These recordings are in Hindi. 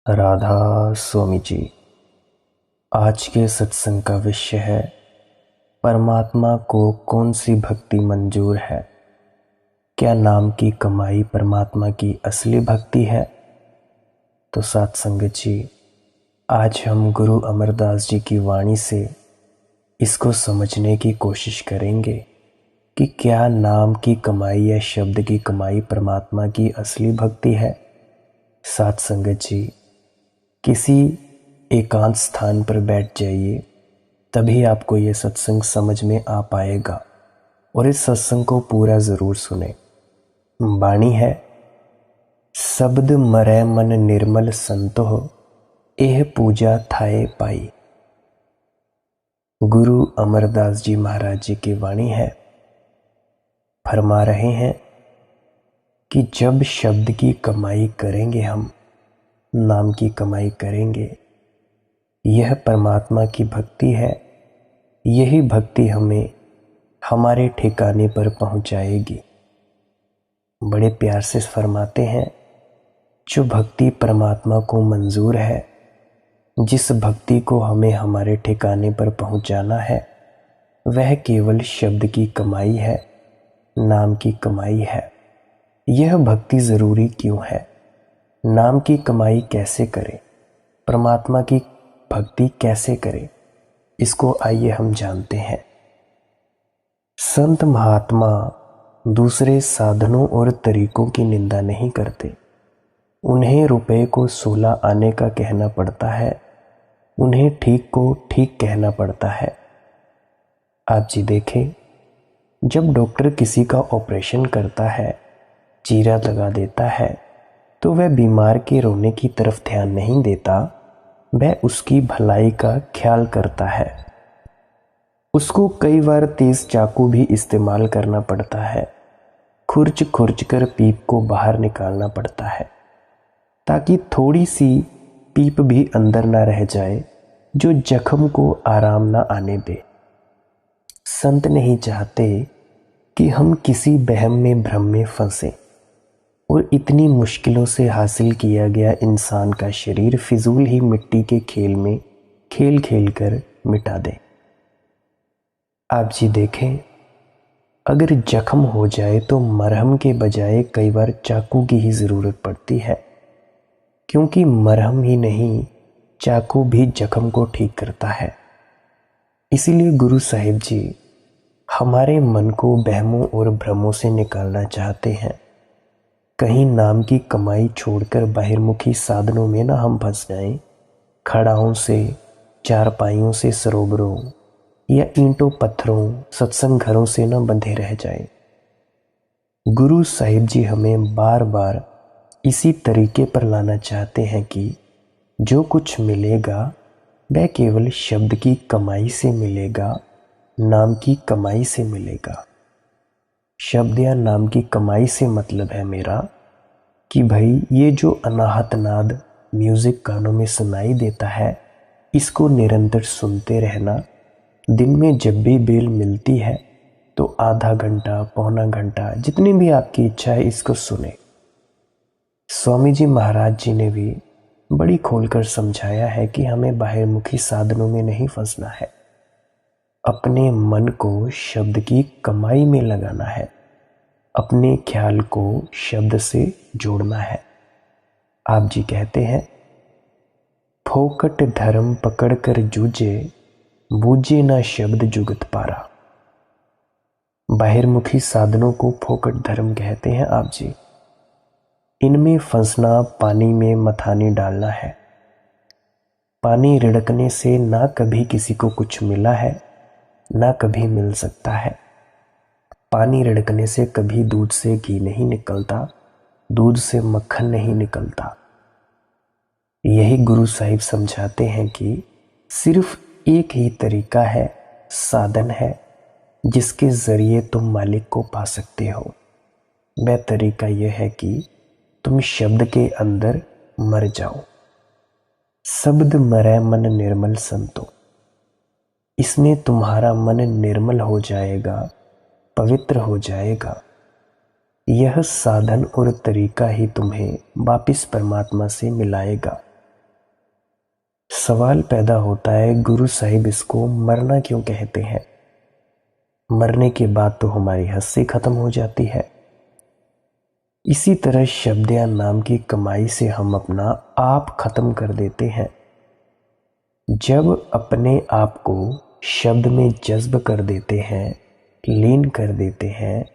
राधा स्वामी जी। आज के सत्संग का विषय है परमात्मा को कौन सी भक्ति मंजूर है। क्या नाम की कमाई परमात्मा की असली भक्ति है? तो साथ संगत जी, आज हम गुरु अमरदास जी की वाणी से इसको समझने की कोशिश करेंगे कि क्या नाम की कमाई या शब्द की कमाई परमात्मा की असली भक्ति है। साथ संगत जी, किसी एकांत स्थान पर बैठ जाइए, तभी आपको ये सत्संग समझ में आ पाएगा और इस सत्संग को पूरा ज़रूर सुने। वाणी है, शब्द मरै मन निर्मल संतोह, एह पूजा थाए पाई। गुरु अमरदास जी महाराज जी की वाणी है। फरमा रहे हैं कि जब शब्द की कमाई करेंगे, हम नाम की कमाई करेंगे, यह परमात्मा की भक्ति है। यही भक्ति हमें हमारे ठिकाने पर पहुंचाएगी। बड़े प्यार से फरमाते हैं, जो भक्ति परमात्मा को मंजूर है, जिस भक्ति को हमें हमारे ठिकाने पर पहुंचाना है, वह केवल शब्द की कमाई है, नाम की कमाई है। यह भक्ति ज़रूरी क्यों है? नाम की कमाई कैसे करें? परमात्मा की भक्ति कैसे करें? इसको आइए हम जानते हैं। संत महात्मा दूसरे साधनों और तरीकों की निंदा नहीं करते। उन्हें रुपए को 16 आने का कहना पड़ता है, उन्हें ठीक को ठीक कहना पड़ता है। आप जी देखें, जब डॉक्टर किसी का ऑपरेशन करता है, चीरा लगा देता है, तो वह बीमार के रोने की तरफ ध्यान नहीं देता, वह उसकी भलाई का ख्याल करता है। उसको कई बार तेज चाकू भी इस्तेमाल करना पड़ता है, खुरच खुरच कर पीप को बाहर निकालना पड़ता है, ताकि थोड़ी सी पीप भी अंदर ना रह जाए, जो जख्म को आराम ना आने दे। संत नहीं चाहते कि हम किसी वहम में भ्रम में फंसे और इतनी मुश्किलों से हासिल किया गया इंसान का शरीर फिजूल ही मिट्टी के खेल में खेल खेल कर मिटा दें। आप जी देखें, अगर जख्म हो जाए तो मरहम के बजाय कई बार चाकू की ही ज़रूरत पड़ती है, क्योंकि मरहम ही नहीं, चाकू भी जख्म को ठीक करता है। इसीलिए गुरु साहिब जी हमारे मन को वहमों और भ्रमों से निकालना चाहते हैं। कहीं नाम की कमाई छोड़कर बहिर्मुखी साधनों में ना हम फंस जाएं, खड़ाओं से, चारपाइयों से, सरोवरों या ईंटों पत्थरों, सत्संग घरों से न बंधे रह जाएं। गुरु साहिब जी हमें बार बार इसी तरीके पर लाना चाहते हैं कि जो कुछ मिलेगा वह केवल शब्द की कमाई से मिलेगा, नाम की कमाई से मिलेगा। शब्द या नाम की कमाई से मतलब है मेरा कि भाई ये जो अनाहत नाद म्यूज़िक कानों में सुनाई देता है, इसको निरंतर सुनते रहना। दिन में जब भी बेल मिलती है तो आधा घंटा, पौना घंटा, जितनी भी आपकी इच्छा है, इसको सुने। स्वामी जी महाराज जी ने भी बड़ी खोलकर समझाया है कि हमें बाहिर्मुखी साधनों में नहीं फंसना है, अपने मन को शब्द की कमाई में लगाना है, अपने ख्याल को शब्द से जोड़ना है। आप जी कहते हैं, फोकट धर्म पकड़ कर जूझे, बूझे ना शब्द जुगत पारा। बाहिर्मुखी साधनों को फोकट धर्म कहते हैं आप जी। इनमें फंसना पानी में मथानी डालना है। पानी रिड़कने से ना कभी किसी को कुछ मिला है, ना कभी मिल सकता है। पानी रिड़कने से कभी दूध से घी नहीं निकलता, दूध से मक्खन नहीं निकलता। यही गुरु साहिब समझाते हैं कि सिर्फ एक ही तरीका है, साधन है, जिसके ज़रिए तुम मालिक को पा सकते हो। वह तरीका यह है कि तुम शब्द के अंदर मर जाओ। शब्द मरै मन निर्मल संतो, इसमें तुम्हारा मन निर्मल हो जाएगा, पवित्र हो जाएगा। यह साधन और तरीका ही तुम्हें वापिस परमात्मा से मिलाएगा। सवाल पैदा होता है, गुरु साहिब इसको मरना क्यों कहते हैं? मरने के बाद तो हमारी हंसी खत्म हो जाती है। इसी तरह शब्द या नाम की कमाई से हम अपना आप खत्म कर देते हैं। जब अपने आप को शब्द में जज्ब कर देते हैं, लीन कर देते हैं,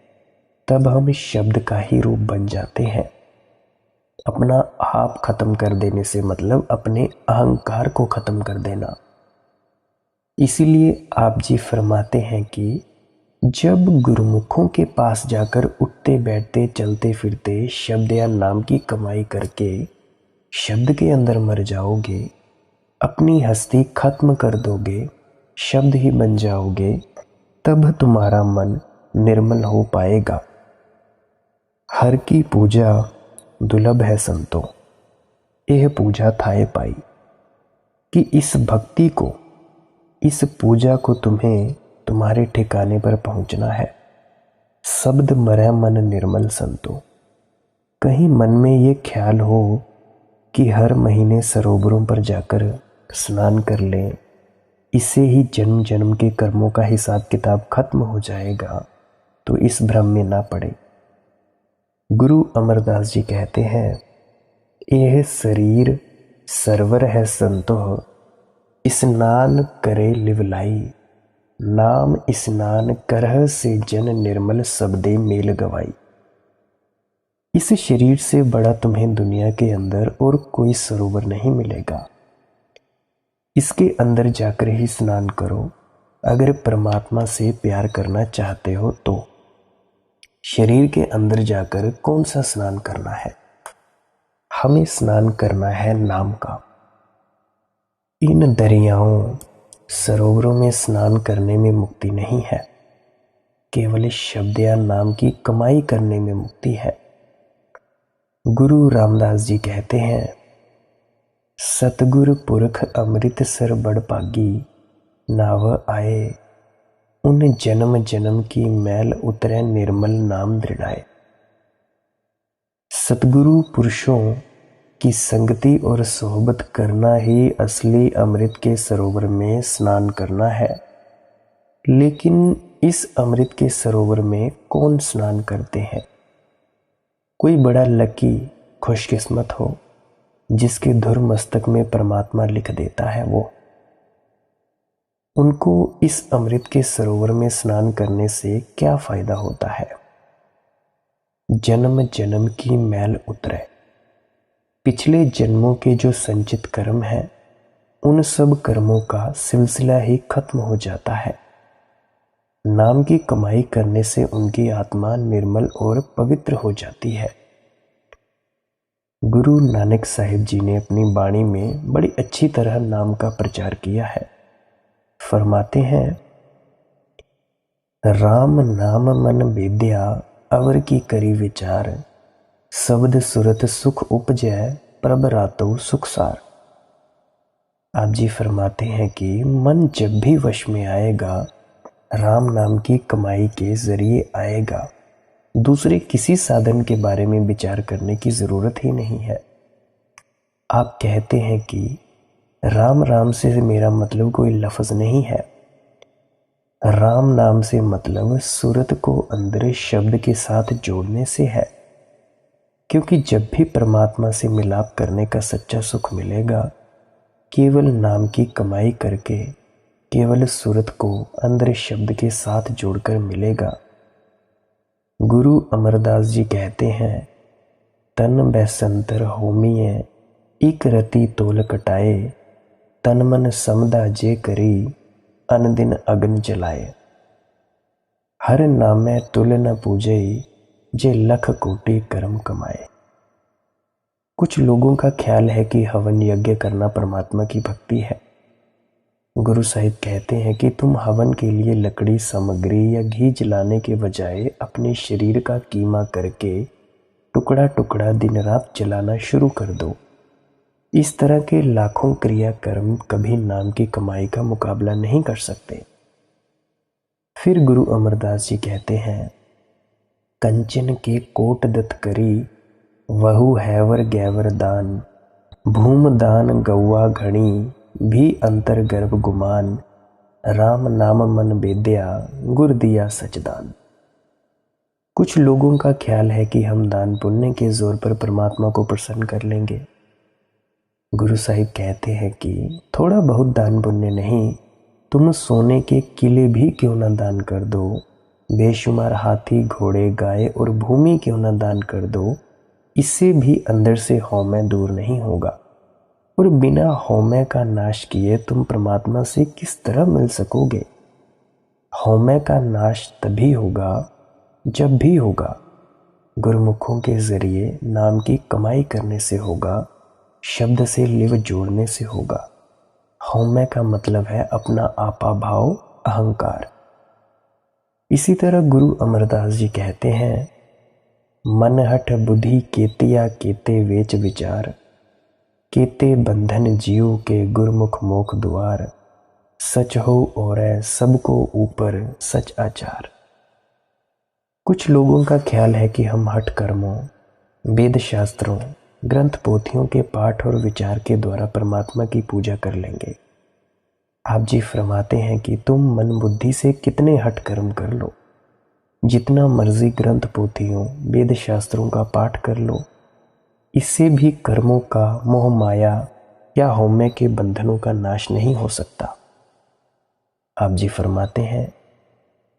तब हम शब्द का ही रूप बन जाते हैं। अपना आप खत्म कर देने से मतलब अपने अहंकार को खत्म कर देना। इसीलिए आप जी फरमाते हैं कि जब गुरुमुखों के पास जाकर उठते बैठते चलते फिरते शब्द या नाम की कमाई करके शब्द के अंदर मर जाओगे, अपनी हस्ती खत्म कर दोगे, शब्द ही बन जाओगे, तब तुम्हारा मन निर्मल हो पाएगा। हर की पूजा दुर्लभ है संतो, यह पूजा थाए पाई। कि इस भक्ति को, इस पूजा को तुम्हें तुम्हारे ठिकाने पर पहुंचना है। शब्द मरै मन निर्मल संतो। कहीं मन में ये ख्याल हो कि हर महीने सरोवरों पर जाकर स्नान कर लें, इससे ही जन्म जन्म के कर्मों का हिसाब किताब खत्म हो जाएगा, तो इस भ्रम में ना पड़े। गुरु अमरदास जी कहते हैं, यह शरीर सरवर है संतो, स्नान करे लिवलाई। नाम स्नान करह से जन निर्मल शब्दे मेल गवाई। इस शरीर से बड़ा तुम्हें दुनिया के अंदर और कोई सरोवर नहीं मिलेगा। इसके अंदर जाकर ही स्नान करो अगर परमात्मा से प्यार करना चाहते हो तो। शरीर के अंदर जाकर कौन सा स्नान करना है? हमें स्नान करना है नाम का। इन दरियाओं सरोवरों में स्नान करने में मुक्ति नहीं है, केवल शब्द या नाम की कमाई करने में मुक्ति है। गुरु रामदास जी कहते हैं, सतगुर पुरख अमृत सर बड़ पागी, नाव आए उन जन्म जन्म की मैल उतरे निर्मल नाम दृढ़ाए। सतगुरु पुरुषों की संगति और सोहबत करना ही असली अमृत के सरोवर में स्नान करना है। लेकिन इस अमृत के सरोवर में कौन स्नान करते हैं? कोई बड़ा लकी खुशकिस्मत हो जिसके धुर मस्तक में परमात्मा लिख देता है, वो उनको इस अमृत के सरोवर में स्नान करने से क्या फायदा होता है? जन्म जन्म की मैल उतरे। पिछले जन्मों के जो संचित कर्म हैं, उन सब कर्मों का सिलसिला ही खत्म हो जाता है। नाम की कमाई करने से उनकी आत्मा निर्मल और पवित्र हो जाती है। गुरु नानक साहिब जी ने अपनी वाणी में बड़ी अच्छी तरह नाम का प्रचार किया है। फरमाते हैं, राम नाम मन वेद्या अवर की करी विचार, शब्द सुरत सुख उपजै प्रभ रातो सुखसार। आप जी फरमाते हैं कि मन जब भी वश में आएगा, राम नाम की कमाई के जरिए आएगा। दूसरे किसी साधन के बारे में विचार करने की जरूरत ही नहीं है। आप कहते हैं कि राम राम से मेरा मतलब कोई लफ्ज नहीं है। राम नाम से मतलब सूरत को अंदर शब्द के साथ जोड़ने से है। क्योंकि जब भी परमात्मा से मिलाप करने का सच्चा सुख मिलेगा, केवल नाम की कमाई करके, केवल सूरत को अंदर शब्द के साथ जोड़कर मिलेगा। गुरु अमरदास जी कहते हैं, तन बैसंतर होमिए इक रति तोल कटाए, तन मन समदा जे करी अन दिन अग्न जलाए। हर नामै तुल न पूजई जे लख कोटि कर्म कमाए। कुछ लोगों का ख्याल है कि हवन यज्ञ करना परमात्मा की भक्ति है। गुरु साहिब कहते हैं कि तुम हवन के लिए लकड़ी सामग्री या घी जलाने के बजाय अपने शरीर का कीमा करके टुकड़ा टुकड़ा दिन रात जलाना शुरू कर दो। इस तरह के लाखों क्रिया कर्म कभी नाम की कमाई का मुकाबला नहीं कर सकते। फिर गुरु अमरदास जी कहते हैं, कंचन के कोट दत्त करी वहु हैवर गैवर दान, भूम दान गौआ घणी भी अंतर गर्भ गुमान, राम नाम मन बेद्या, गुर दिया सचदान। कुछ लोगों का ख्याल है कि हम दान पुण्य के जोर पर परमात्मा को प्रसन्न कर लेंगे। गुरु साहिब कहते हैं कि थोड़ा बहुत दान पुण्य नहीं, तुम सोने के किले भी क्यों न दान कर दो, बेशुमार हाथी घोड़े गाय और भूमि क्यों न दान कर दो, इससे भी अंदर से हौमे दूर नहीं होगा। और बिना हौमे का नाश किए तुम परमात्मा से किस तरह मिल सकोगे। हौमे का नाश तभी होगा जब भी होगा गुरुमुखों के जरिए नाम की कमाई करने से होगा, शब्द से लिव जोड़ने से होगा। हौमे का मतलब है अपना आपा भाव, अहंकार। इसी तरह गुरु अमरदास जी कहते हैं, मन हठ बुद्धि केतिया केते वेच विचार, केते बंधन जीव के गुरमुख मोख द्वार, सच हो और सबको ऊपर सच आचार। कुछ लोगों का ख्याल है कि हम हठ कर्मों, वेद शास्त्रों, ग्रंथ पोथियों के पाठ और विचार के द्वारा परमात्मा की पूजा कर लेंगे। आप जी फरमाते हैं कि तुम मन बुद्धि से कितने हठ कर्म कर लो, जितना मर्जी ग्रंथ पोथियों, वेद शास्त्रों का पाठ कर लो, इससे भी कर्मों का मोह माया या हौमे के बंधनों का नाश नहीं हो सकता। आप जी फरमाते हैं,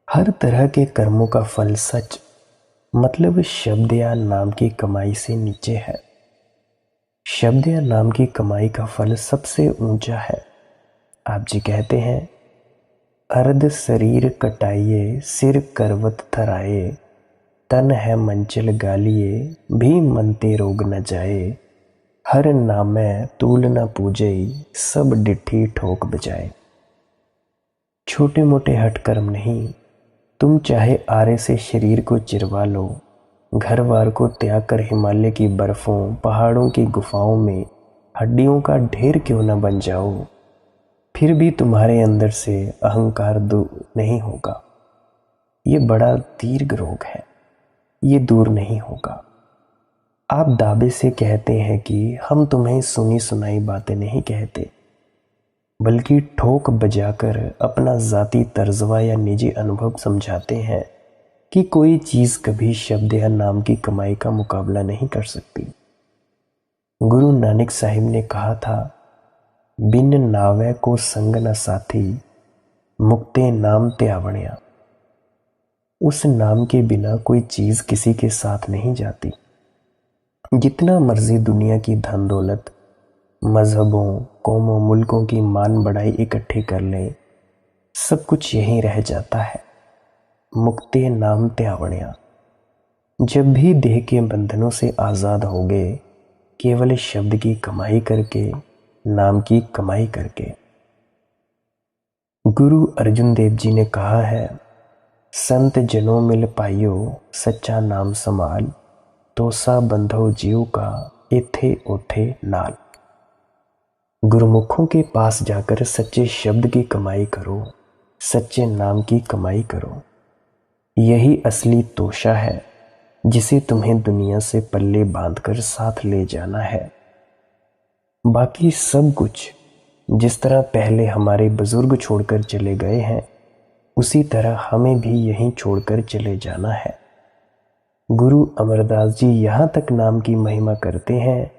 हर तरह के कर्मों का फल सच, मतलब शब्द या नाम की कमाई से नीचे है। शब्द या नाम की कमाई का फल सबसे ऊंचा है। आप जी कहते हैं, अर्ध शरीर कटाइए सिर करवत थराए, तन है मंचल गालिए भी मनते रोग न जाए, हर नामै तूल न पूजई सब डिठी ठोक बजाए। छोटे मोटे हट कर्म नहीं, तुम चाहे आरे से शरीर को चिरवा लो, घर बार को त्याग कर हिमालय की बर्फों, पहाड़ों की गुफाओं में हड्डियों का ढेर क्यों न बन जाओ, फिर भी तुम्हारे अंदर से अहंकार दूर नहीं होगा। ये बड़ा दीर्घ रोग है, ये दूर नहीं होगा। आप दावे से कहते हैं कि हम तुम्हें सुनी सुनाई बातें नहीं कहते, बल्कि ठोक बजाकर अपना जाती तर्जवा या निजी अनुभव समझाते हैं कि कोई चीज कभी शब्द या नाम की कमाई का मुकाबला नहीं कर सकती। गुरु नानक साहिब ने कहा था, बिन नावे को संग न साथी, मुक्ते नाम त्यावणिया। उस नाम के बिना कोई चीज किसी के साथ नहीं जाती। जितना मर्जी दुनिया की धन दौलत, मजहबों, कौमों, मुल्कों की मान बढ़ाई इकट्ठी कर ले, सब कुछ यहीं रह जाता है। मुक्ते नाम त्यावणिया। जब भी देह के बंधनों से आज़ाद होगे, केवल शब्द की कमाई करके, नाम की कमाई करके। गुरु अर्जुन देव जी ने कहा है, संत जनों मिल पाइयो सच्चा नाम समाल, तो सा बंधो जीव का एथे ओथे नाल। गुरुमुखों के पास जाकर सच्चे शब्द की कमाई करो, सच्चे नाम की कमाई करो। यही असली तोशा है जिसे तुम्हें दुनिया से पल्ले बांधकर साथ ले जाना है। बाकी सब कुछ जिस तरह पहले हमारे बुजुर्ग छोड़कर चले गए हैं, उसी तरह हमें भी यहीं छोड़कर चले जाना है। गुरु अमरदास जी यहाँ तक नाम की महिमा करते हैं,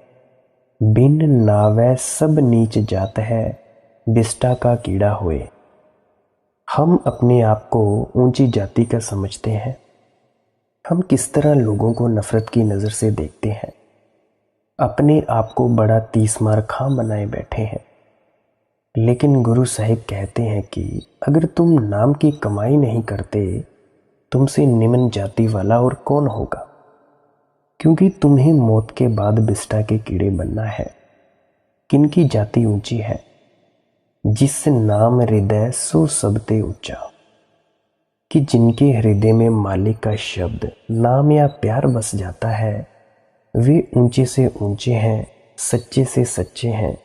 बिन नावै सब नीच जात है, बिष्टा का कीड़ा होए। हम अपने आप को ऊंची जाति का समझते हैं। हम किस तरह लोगों को नफरत की नज़र से देखते हैं, अपने आप को बड़ा तीसमार खां बनाए बैठे हैं। लेकिन गुरु साहिब कहते हैं कि अगर तुम नाम की कमाई नहीं करते, तुमसे निम्न जाति वाला और कौन होगा, क्योंकि तुम्हें मौत के बाद बिष्टा के कीड़े बनना है। किनकी जाति ऊंची है? जिस नाम हृदय सो सबते ऊंचा, कि जिनके हृदय में मालिक का शब्द, नाम या प्यार बस जाता है, वे ऊंचे से ऊंचे हैं, सच्चे से सच्चे हैं,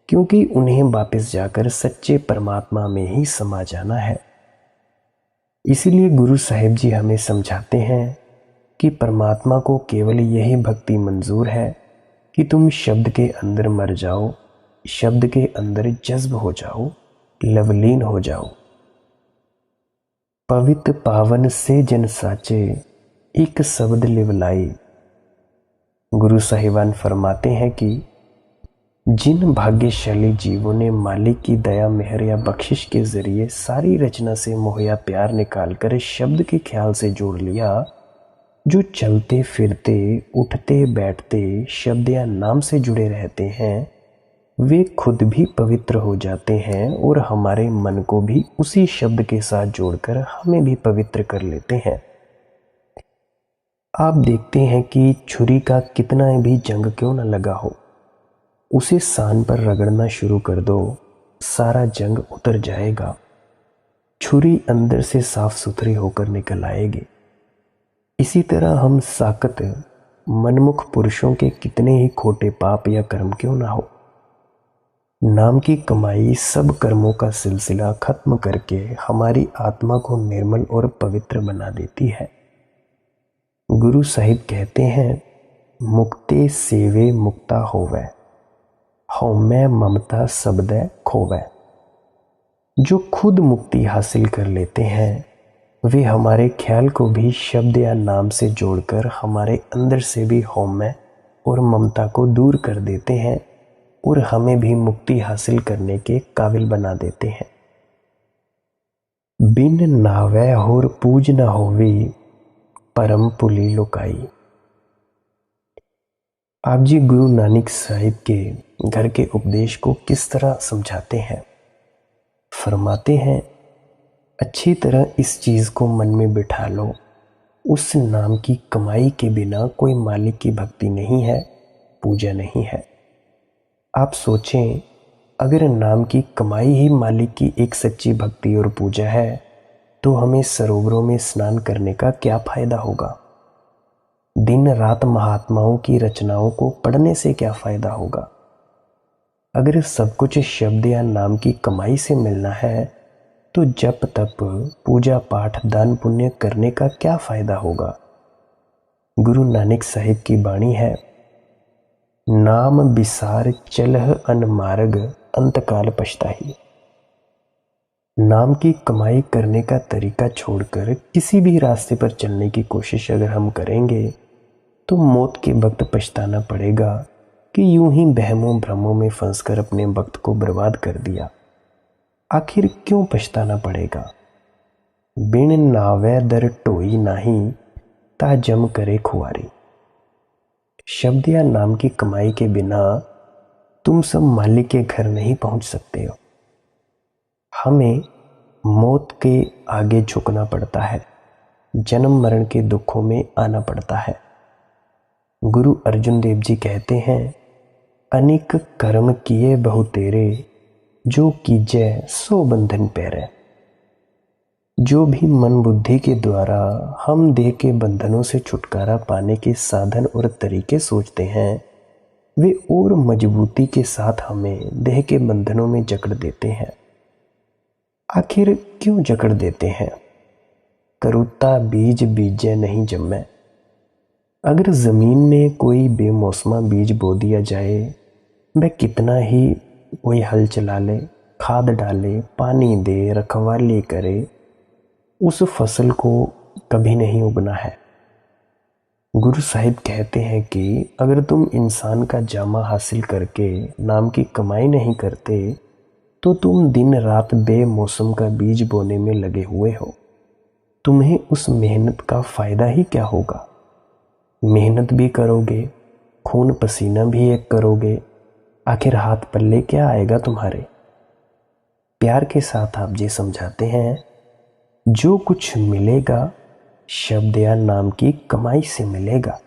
क्योंकि उन्हें वापस जाकर सच्चे परमात्मा में ही समा जाना है। इसीलिए गुरु साहिब जी हमें समझाते हैं कि परमात्मा को केवल यही भक्ति मंजूर है कि तुम शब्द के अंदर मर जाओ, शब्द के अंदर जज्ब हो जाओ, लवलीन हो जाओ। पवित्र पावन से जन साचे, एक शब्द लिवलाई। गुरु साहिबान फरमाते हैं कि जिन भाग्यशाली जीवों ने मालिक की दया, मेहर या बख्शिश के जरिए सारी रचना से मुहैया प्यार निकालकर शब्द के ख्याल से जोड़ लिया, जो चलते फिरते उठते बैठते शब्द या नाम से जुड़े रहते हैं, वे खुद भी पवित्र हो जाते हैं और हमारे मन को भी उसी शब्द के साथ जोड़कर हमें भी पवित्र कर लेते हैं। आप देखते हैं कि छुरी का कितना भी जंग क्यों न लगा हो, उसे सान पर रगड़ना शुरू कर दो, सारा जंग उतर जाएगा। छुरी अंदर से साफ सुथरी होकर निकल आएगी। इसी तरह हम साकत मनमुख पुरुषों के कितने ही खोटे पाप या कर्म क्यों ना हो, नाम की कमाई सब कर्मों का सिलसिला खत्म करके हमारी आत्मा को निर्मल और पवित्र बना देती है। गुरु साहिब कहते हैं, मुक्ते सेवे मुक्ता होवे, हौमै ममता सबदै खोवे। जो खुद मुक्ति हासिल कर लेते हैं, वे हमारे ख्याल को भी शब्द या नाम से जोड़कर हमारे अंदर से भी हौमै और ममता को दूर कर देते हैं और हमें भी मुक्ति हासिल करने के काबिल बना देते हैं। बिन नावै होर पूज न होवी, परम पुली लुकाई। आप जी गुरु नानक साहिब के घर के उपदेश को किस तरह समझाते हैं? फरमाते हैं, अच्छी तरह इस चीज को मन में बिठा लो, उस नाम की कमाई के बिना कोई मालिक की भक्ति नहीं है, पूजा नहीं है। आप सोचें, अगर नाम की कमाई ही मालिक की एक सच्ची भक्ति और पूजा है, तो हमें सरोवरों में स्नान करने का क्या फायदा होगा? दिन रात महात्माओं की रचनाओं को पढ़ने से क्या फायदा होगा? अगर सब कुछ शब्द या नाम की कमाई से मिलना है, तो जप तप पूजा पाठ दान पुण्य करने का क्या फायदा होगा? गुरु नानक साहिब की बाणी है, नाम बिसार चलह अनमार्ग, अंतकाल पछताही। नाम की कमाई करने का तरीका छोड़कर किसी भी रास्ते पर चलने की कोशिश अगर हम करेंगे, तो मौत के वक्त पछताना पड़ेगा कि यूं ही बहमों भ्रमों में फंसकर अपने वक्त को बर्बाद कर दिया। आखिर क्यों पछताना पड़ेगा? बिन नावै दर टोई नाही, ता जम करे खुआरी। शब्द या नाम की कमाई के बिना तुम सब मालिक के घर नहीं पहुंच सकते हो। हमें मौत के आगे झुकना पड़ता है, जन्म मरण के दुखों में आना पड़ता है। गुरु अर्जुन देव जी कहते हैं, अनेक कर्म किए बहु तेरे, जो कीजै सो बंधन पैरै। जो भी मन बुद्धि के द्वारा हम देह के बंधनों से छुटकारा पाने के साधन और तरीके सोचते हैं, वे और मजबूती के साथ हमें देह के बंधनों में जकड़ देते हैं। आखिर क्यों जकड़ देते हैं? करुता बीज बीजै नहीं जम्मै। अगर जमीन में कोई बेमौसमा बीज बो दिया जाए, वह कितना ही कोई हल चला ले, खाद डाले, पानी दे, रखवाली करे, उस फसल को कभी नहीं उगना है। गुरु साहिब कहते हैं कि अगर तुम इंसान का जामा हासिल करके नाम की कमाई नहीं करते, तो तुम दिन रात बेमौसम का बीज बोने में लगे हुए हो। तुम्हें उस मेहनत का फायदा ही क्या होगा? मेहनत भी करोगे, खून पसीना भी एक करोगे, आखिर हाथ पल्ले क्या आएगा तुम्हारे? प्यार के साथ आप जी समझाते हैं, जो कुछ मिलेगा शब्द या नाम की कमाई से मिलेगा।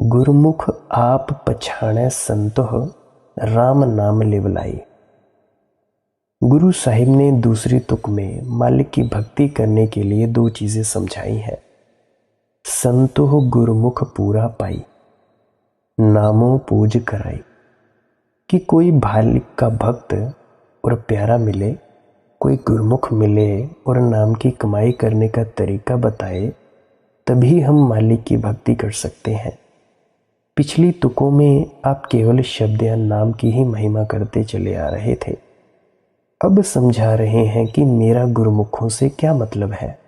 गुरमुख आप पछाणै संतोह, राम नाम लिवलाई। गुरु साहिब ने दूसरी तुक में मालिक की भक्ति करने के लिए दो चीजें समझाई हैं। संतोह गुरमुख पूरा पाई, नामों पूज कराई। कि कोई मालिक का भक्त और प्यारा मिले, कोई गुरमुख मिले और नाम की कमाई करने का तरीका बताए, तभी हम मालिक की भक्ति कर सकते हैं। पिछली तुकों में आप केवल शब्द या नाम की ही महिमा करते चले आ रहे थे। अब समझा रहे हैं कि मेरा गुरुमुखों से क्या मतलब है,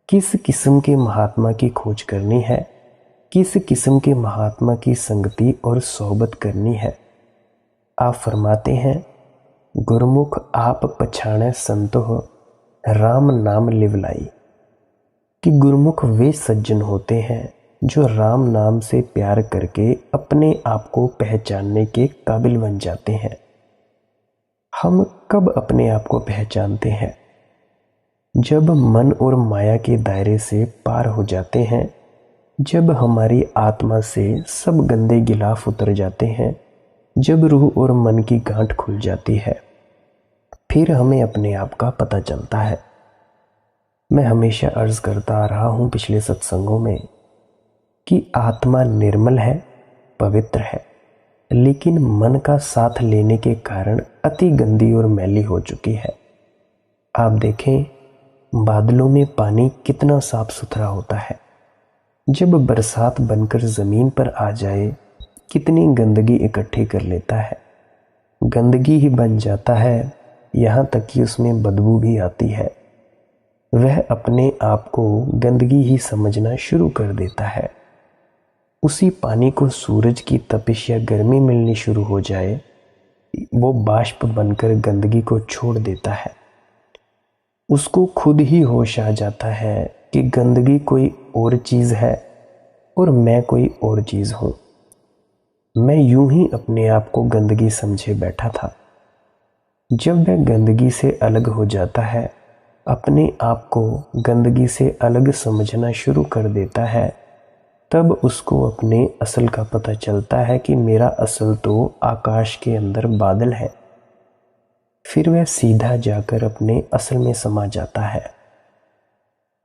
किस किस्म के महात्मा की खोज करनी है, किस किस्म के महात्मा की संगति और सोहबत करनी है। आप फरमाते हैं, गुरुमुख आप पछाणे संतो राम नाम लिवलाई, कि गुरुमुख वे सज्जन होते हैं जो राम नाम से प्यार करके अपने आप को पहचानने के काबिल बन जाते हैं। हम कब अपने आप को पहचानते हैं? जब मन और माया के दायरे से पार हो जाते हैं, जब हमारी आत्मा से सब गंदे गिलाफ उतर जाते हैं, जब रूह और मन की गांठ खुल जाती है, फिर हमें अपने आप का पता चलता है। मैं हमेशा अर्ज करता आ रहा हूँ पिछले सत्संगों में कि आत्मा निर्मल है, पवित्र है, लेकिन मन का साथ लेने के कारण अति गंदी और मैली हो चुकी है। आप देखें, बादलों में पानी कितना साफ सुथरा होता है, जब बरसात बनकर ज़मीन पर आ जाए कितनी गंदगी इकट्ठी कर लेता है। गंदगी ही बन जाता है, यहाँ तक कि उसमें बदबू भी आती है। वह अपने आप को गंदगी ही समझना शुरू कर देता है। उसी पानी को सूरज की तपिश या गर्मी मिलनी शुरू हो जाए, वो बाष्प बनकर गंदगी को छोड़ देता है। उसको खुद ही होश आ जाता है कि गंदगी कोई और चीज़ है और मैं कोई और चीज़ हूँ। मैं यूं ही अपने आप को गंदगी समझे बैठा था। जब वह गंदगी से अलग हो जाता है, अपने आप को गंदगी से अलग समझना शुरू कर देता है, तब उसको अपने असल का पता चलता है कि मेरा असल तो आकाश के अंदर बादल है। फिर वह सीधा जाकर अपने असल में समा जाता है।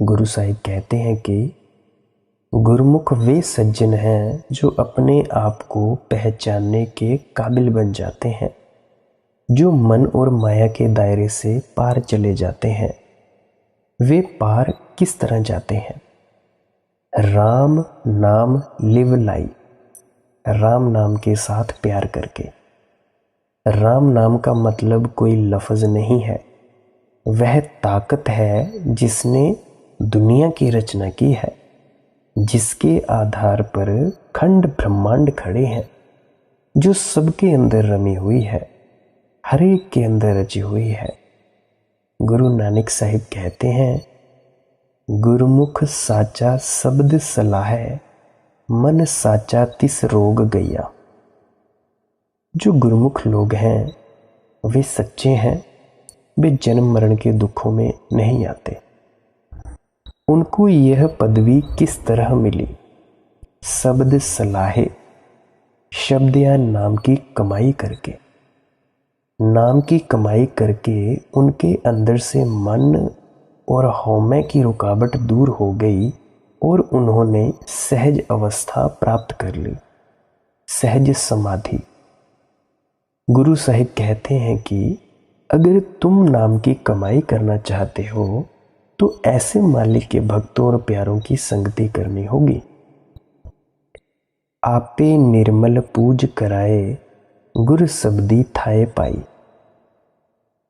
गुरु साहिब कहते हैं कि गुरुमुख वे सज्जन हैं जो अपने आप को पहचानने के काबिल बन जाते हैं, जो मन और माया के दायरे से पार चले जाते हैं। वे पार किस तरह जाते हैं? राम नाम लिव लाई, राम नाम के साथ प्यार करके। राम नाम का मतलब कोई लफ्ज़ नहीं है, वह ताकत है जिसने दुनिया की रचना की है, जिसके आधार पर खंड ब्रह्मांड खड़े हैं, जो सबके अंदर रमी हुई है, हर एक के अंदर रची हुई है। गुरु नानक साहिब कहते हैं, गुरुमुख साचा शब्द सलाहै, मन साचा तिस रोग गैया। जो गुरुमुख लोग हैं वे सच्चे हैं, वे जन्म मरण के दुखों में नहीं आते। उनको यह पदवी किस तरह मिली? शब्द सलाहे, शब्द या नाम की कमाई करके। नाम की कमाई करके उनके अंदर से मन और हौमे की रुकावट दूर हो गई और उन्होंने सहज अवस्था प्राप्त कर ली, सहज समाधि। गुरु साहिब कहते हैं कि अगर तुम नाम की कमाई करना चाहते हो तो ऐसे मालिक के भक्तों और प्यारों की संगति करनी होगी। आपे निर्मल पूज कराए, गुर शब्दी थाए पाई।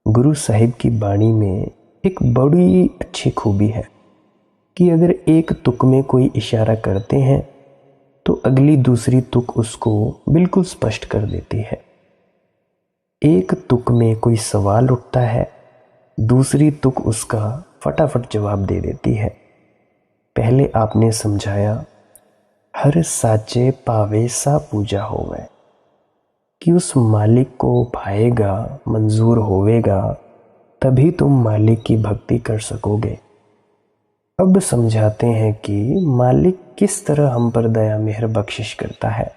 गुरु साहिब की बाणी में एक बड़ी अच्छी खूबी है कि अगर एक तुक में कोई इशारा करते हैं तो अगली दूसरी तुक उसको बिल्कुल स्पष्ट कर देती है। एक तुक में कोई सवाल उठता है, दूसरी तुक उसका फटाफट जवाब दे देती है। पहले आपने समझाया, हर साचे पावे सा पूजा होवे, कि उस मालिक को भाएगा, मंजूर होवेगा, तभी तुम मालिक की भक्ति कर सकोगे। अब समझाते हैं कि मालिक किस तरह हम पर दया मेहर बख्शिश करता है।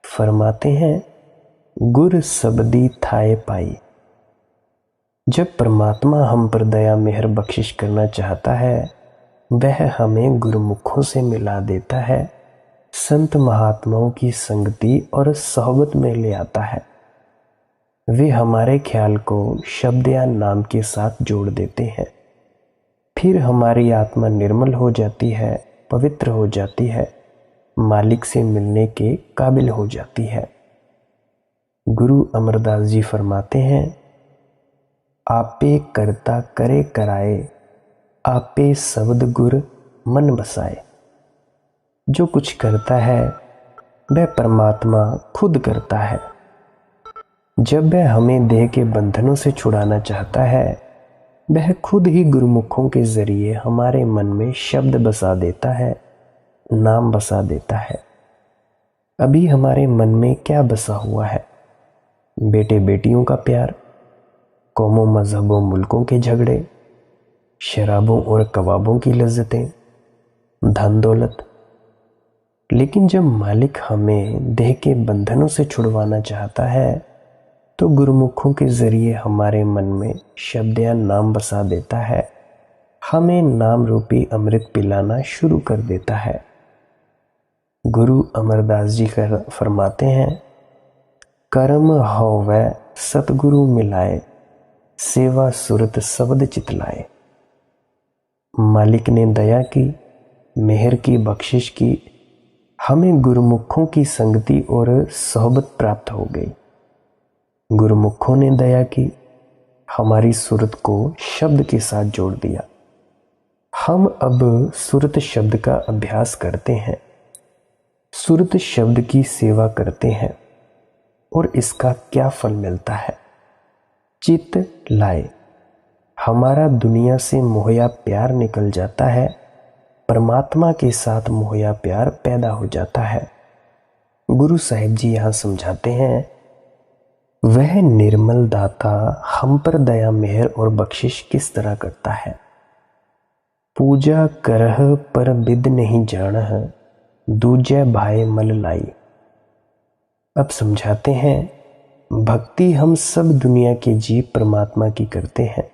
फरमाते हैं, गुर सबदी थाए पाई। जब परमात्मा हम पर दया मेहर बख्शिश करना चाहता है, वह हमें गुरुमुखों से मिला देता है, संत महात्माओं की संगति और सोहबत में ले आता है। वे हमारे ख्याल को शब्द या नाम के साथ जोड़ देते हैं। फिर हमारी आत्मा निर्मल हो जाती है, पवित्र हो जाती है मालिक से मिलने के काबिल हो जाती है। गुरु अमरदास जी फरमाते हैं, आपे करता करे कराए, आपे शब्द गुर मन बसाए। जो कुछ करता है वह परमात्मा खुद करता है। जब वह हमें देह के बंधनों से छुड़ाना चाहता है, वह खुद ही गुरुमुखों के जरिए हमारे मन में शब्द बसा देता है, नाम बसा देता है। अभी हमारे मन में क्या बसा हुआ है? बेटे बेटियों का प्यार, कौमों मजहबों मुल्कों के झगड़े, शराबों और कबाबों की लज्जतें, धन दौलत। लेकिन जब मालिक हमें देह के बंधनों से छुड़वाना चाहता है तो गुरुमुखों के जरिए हमारे मन में शब्द या नाम बसा देता है, हमें नाम रूपी अमृत पिलाना शुरू कर देता है। गुरु अमरदास जी फरमाते हैं, कर्म होवे सतगुरु मिलाए, सेवा सुरत शब्द चितलाए। मालिक ने दया की, मेहर की, बख्शिश की, हमें गुरुमुखों की संगति और सोहबत प्राप्त हो गई। गुरुमुखों ने दया की, हमारी सुरत को शब्द के साथ जोड़ दिया। हम अब सुरत शब्द का अभ्यास करते हैं, सुरत शब्द की सेवा करते हैं और इसका क्या फल मिलता है? चित लाए, हमारा दुनिया से मोहया प्यार निकल जाता है, परमात्मा के साथ मोहया प्यार पैदा हो जाता है। गुरु साहिब जी यहाँ समझाते हैं, वह निर्मल दाता हम पर दया मेहर और बख्शिश किस तरह करता है। पूजा करह पर बिद नहीं जानह, दूजे भाई मल लाई। अब समझाते हैं, भक्ति हम सब दुनिया के जीव परमात्मा की करते हैं,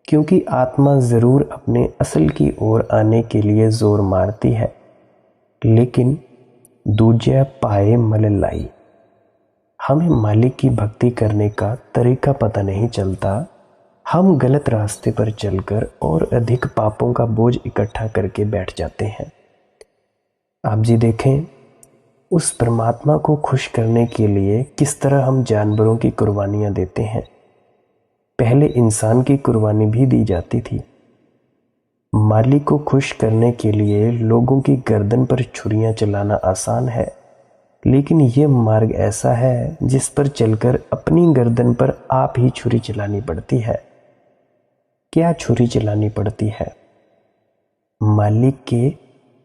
क्योंकि आत्मा जरूर अपने असल की ओर आने के लिए जोर मारती है, लेकिन दूजे पाए मल लाई। हमें मालिक की भक्ति करने का तरीका पता नहीं चलता, हम गलत रास्ते पर चलकर और अधिक पापों का बोझ इकट्ठा करके बैठ जाते हैं। आप जी देखें, उस परमात्मा को खुश करने के लिए किस तरह हम जानवरों की कुर्बानियां देते हैं। पहले इंसान की कुर्बानी भी दी जाती थी। मालिक को खुश करने के लिए लोगों की गर्दन पर छुरियां चलाना आसान है, लेकिन यह मार्ग ऐसा है जिस पर चलकर अपनी गर्दन पर आप ही छुरी चलानी पड़ती है। क्या छुरी चलानी पड़ती है? मालिक के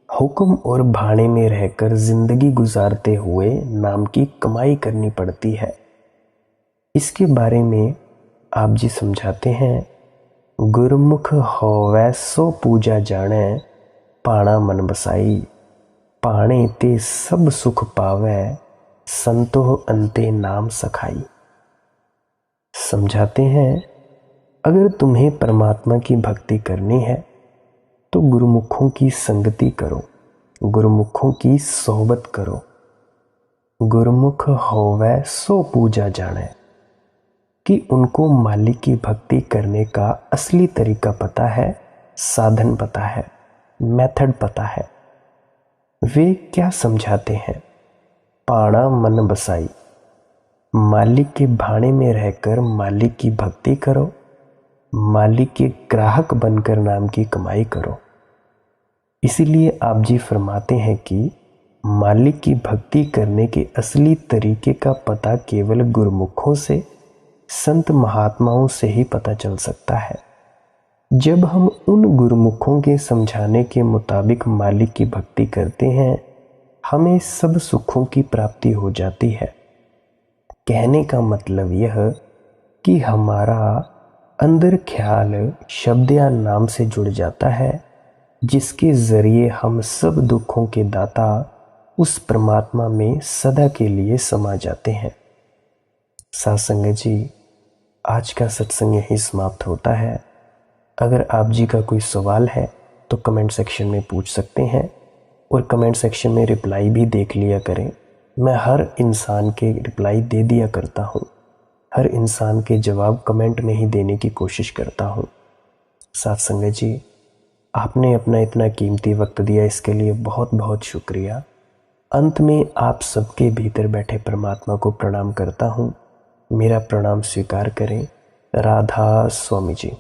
हुक्म और भाणे में रहकर जिंदगी गुजारते हुए नाम की कमाई करनी पड़ती है। इसके बारे में आप जी समझाते हैं, गुरमुख होवै सो पूजा जाने, पाणा मन बसाई। पाणे ते सब सुख पावे, संतो अंते नाम सखाई। समझाते हैं, अगर तुम्हें परमात्मा की भक्ति करनी है तो गुरुमुखों की संगति करो, गुरुमुखों की सोहबत करो। गुरुमुख होवे सो पूजा जाने, कि उनको मालिक की भक्ति करने का असली तरीका पता है, साधन पता है, मेथड पता है। वे क्या समझाते हैं? पाणा मन बसाई, मालिक के भाणे में रहकर मालिक की भक्ति करो, मालिक के ग्राहक बनकर नाम की कमाई करो। इसीलिए आप जी फरमाते हैं कि मालिक की भक्ति करने के असली तरीके का पता केवल गुरुमुखों से, संत महात्माओं से ही पता चल सकता है। जब हम उन गुरुमुखों के समझाने के मुताबिक मालिक की भक्ति करते हैं, हमें सब सुखों की प्राप्ति हो जाती है। कहने का मतलब यह कि हमारा अंदर ख्याल शब्द या नाम से जुड़ जाता है, जिसके जरिए हम सब दुखों के दाता उस परमात्मा में सदा के लिए समा जाते हैं। साथ संगत जी, आज का सत्संग यही समाप्त होता है। अगर आप जी का कोई सवाल है तो कमेंट सेक्शन में पूछ सकते हैं और कमेंट सेक्शन में रिप्लाई भी देख लिया करें। मैं हर इंसान के रिप्लाई दे दिया करता हूँ, हर इंसान के जवाब कमेंट में ही देने की कोशिश करता हूँ। साथ संगत जी, आपने अपना इतना कीमती वक्त दिया, इसके लिए बहुत बहुत शुक्रिया। अंत में आप सबके भीतर बैठे परमात्मा को प्रणाम करता हूँ। मेरा प्रणाम स्वीकार करें। राधा स्वामी जी।